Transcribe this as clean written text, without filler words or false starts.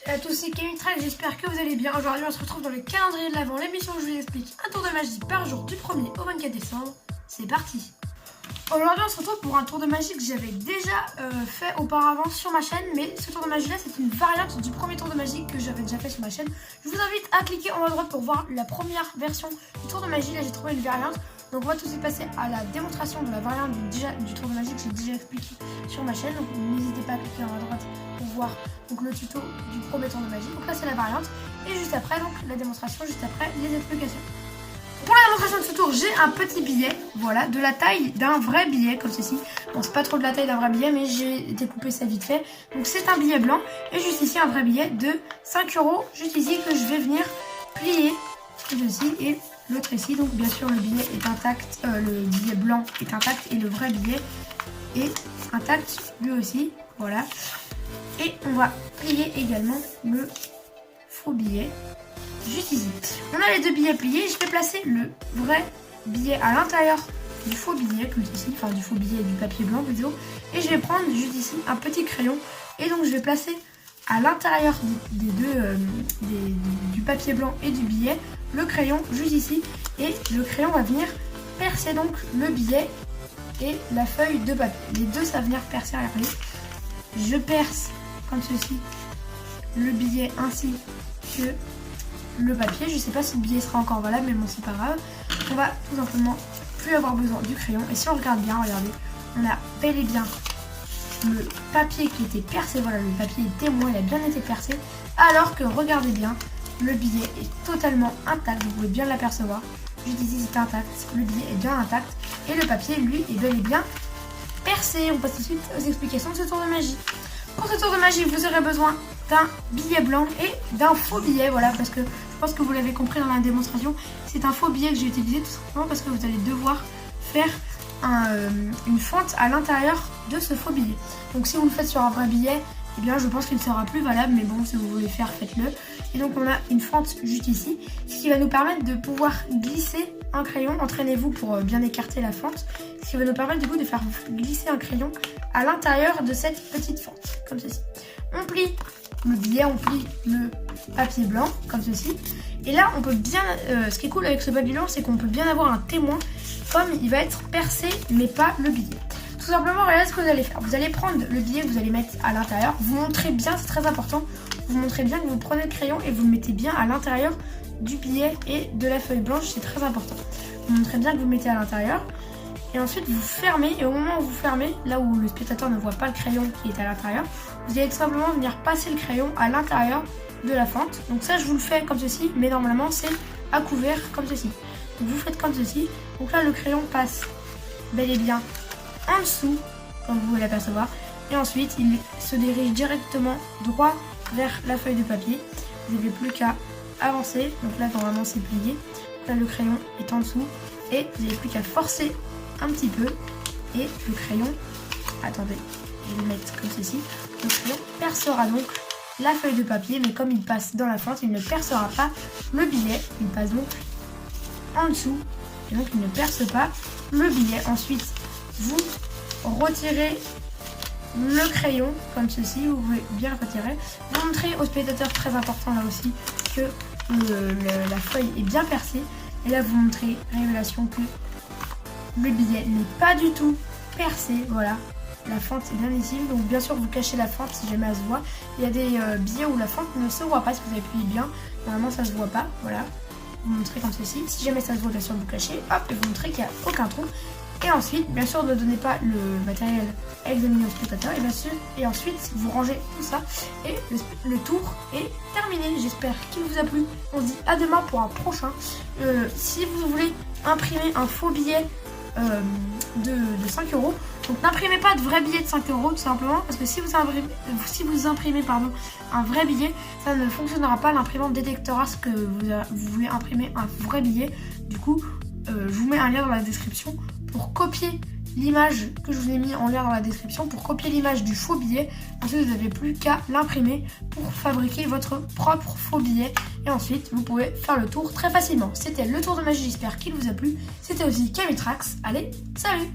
À tous, c'est Kamitrax, j'espère que vous allez bien. Aujourd'hui, on se retrouve dans le calendrier de l'Avent, l'émission où je vous explique un tour de magie par jour du 1er au 24 décembre. C'est parti. Aujourd'hui, on se retrouve pour un tour de magie que j'avais déjà fait auparavant sur ma chaîne. Mais ce tour de magie là, c'est une variante du premier tour de magie que j'avais déjà fait sur ma chaîne. Je vous invite à cliquer en haut à droite pour voir la première version du tour de magie. Là, j'ai trouvé une variante. Donc on va tout de suite passer à la démonstration de la variante du tour de magie que j'ai déjà expliqué sur ma chaîne. Donc n'hésitez pas à cliquer en haut à droite pour voir donc, le tuto du premier tour de magie. Donc là c'est la variante. Et juste après, donc la démonstration, juste après les explications. Pour la démonstration de ce tour, j'ai un petit billet, voilà, de la taille d'un vrai billet, comme ceci. Bon, c'est pas trop de la taille d'un vrai billet, mais j'ai découpé ça vite fait. Donc c'est un billet blanc, et juste ici un vrai billet de 5 €, juste ici, que je vais venir plier, comme ceci, et l'autre ici. Donc bien sûr le billet est intact, le billet blanc est intact, et le vrai billet est intact, lui aussi, voilà. Et on va plier également le faux billet. Juste ici. On a les deux billets pliés. Je vais placer le vrai billet à l'intérieur du faux billet, comme ceci, enfin du faux billet et du papier blanc plutôt. Et je vais prendre juste ici un petit crayon. Et donc je vais placer à l'intérieur des deux, du papier blanc et du billet, le crayon juste ici. Et le crayon va venir percer donc le billet et la feuille de papier. Les deux, ça va venir percer, regardez. Je perce comme ceci le billet ainsi que le papier. Je sais pas si le billet sera encore valable, mais bon, c'est pas grave. On va tout simplement plus avoir besoin du crayon. Et si on regarde bien, regardez, on a bel et bien le papier qui était percé. Voilà, le papier est témoin, il a bien été percé. Alors que, regardez bien, le billet est totalement intact. Vous pouvez bien l'apercevoir. Juste ici, c'est intact. Le billet est bien intact. Et le papier, lui, est bel et bien percé. On passe tout de suite aux explications de ce tour de magie. Pour ce tour de magie, vous aurez besoin d'un billet blanc et d'un faux billet, voilà, parce que je pense que vous l'avez compris dans la démonstration, c'est un faux billet que j'ai utilisé tout simplement parce que vous allez devoir faire une fente à l'intérieur de ce faux billet. Donc si vous le faites sur un vrai billet, eh bien je pense qu'il ne sera plus valable, mais bon, si vous voulez faire, faites-le. Et donc on a une fente juste ici, ce qui va nous permettre de pouvoir glisser un crayon. Entraînez-vous pour bien écarter la fente, ce qui va nous permettre du coup de faire glisser un crayon à l'intérieur de cette petite fente, comme ceci. On plie le billet, on plie le papier blanc, comme ceci. Et là, on peut bien... ce qui est cool avec ce papier blanc, c'est qu'on peut bien avoir un témoin, comme il va être percé, mais pas le billet. Tout simplement, regardez ce que vous allez faire. Vous allez prendre le billet que vous allez mettre à l'intérieur. Vous montrez bien, c'est très important, vous montrez bien que vous prenez le crayon et vous le mettez bien à l'intérieur du billet et de la feuille blanche, c'est très important. Vous montrez bien que vous le mettez à l'intérieur. Et ensuite, vous fermez, et au moment où vous fermez, là où le spectateur ne voit pas le crayon qui est à l'intérieur, vous allez tout simplement venir passer le crayon à l'intérieur de la fente. Donc ça, je vous le fais comme ceci, mais normalement, c'est à couvert comme ceci. Donc vous faites comme ceci. Donc là, le crayon passe bel et bien en dessous, comme vous pouvez l'apercevoir. Et ensuite, il se dirige directement droit vers la feuille de papier. Vous n'avez plus qu'à avancer. Donc là, normalement, c'est plié. Là, le crayon est en dessous. Et vous n'avez plus qu'à forcer un petit peu. Et le crayon, attendez, je vais le mettre comme ceci. Le crayon percera donc la feuille de papier, mais comme il passe dans la fente, il ne percera pas le billet. Il passe donc en dessous. Et donc, il ne perce pas le billet. Ensuite, vous retirez le crayon comme ceci, vous pouvez bien le retirer. Vous montrez au spectateur, très important là aussi, que la feuille est bien percée. Et là vous montrez, révélation, que le billet n'est pas du tout percé, voilà. La fente est bien lisible, donc bien sûr vous cachez la fente si jamais elle se voit. Il y a des billets où la fente ne se voit pas si vous appuyez bien, normalement ça se voit pas, voilà. Vous montrez comme ceci, si jamais ça se voit bien sûr vous cachez, hop, et vous montrez qu'il n'y a aucun trou. Et ensuite, bien sûr, ne donnez pas le matériel à examiner au spectateur. Et bien sûr, et ensuite, vous rangez tout ça. Et le tour est terminé. J'espère qu'il vous a plu. On se dit à demain pour un prochain. Si vous voulez imprimer un faux billet de 5 €, donc n'imprimez pas de vrai billet de 5 € tout simplement. Parce que si vous imprimez un vrai billet, ça ne fonctionnera pas. L'imprimante détectera ce que vous voulez imprimer un vrai billet. Du coup, je vous mets un lien dans la description pour copier l'image que je vous ai mis en lien dans la description, pour copier l'image du faux billet. Ensuite, vous n'avez plus qu'à l'imprimer pour fabriquer votre propre faux billet. Et ensuite, vous pouvez faire le tour très facilement. C'était le tour de magie, j'espère qu'il vous a plu. C'était aussi Kamitrax. Allez, salut!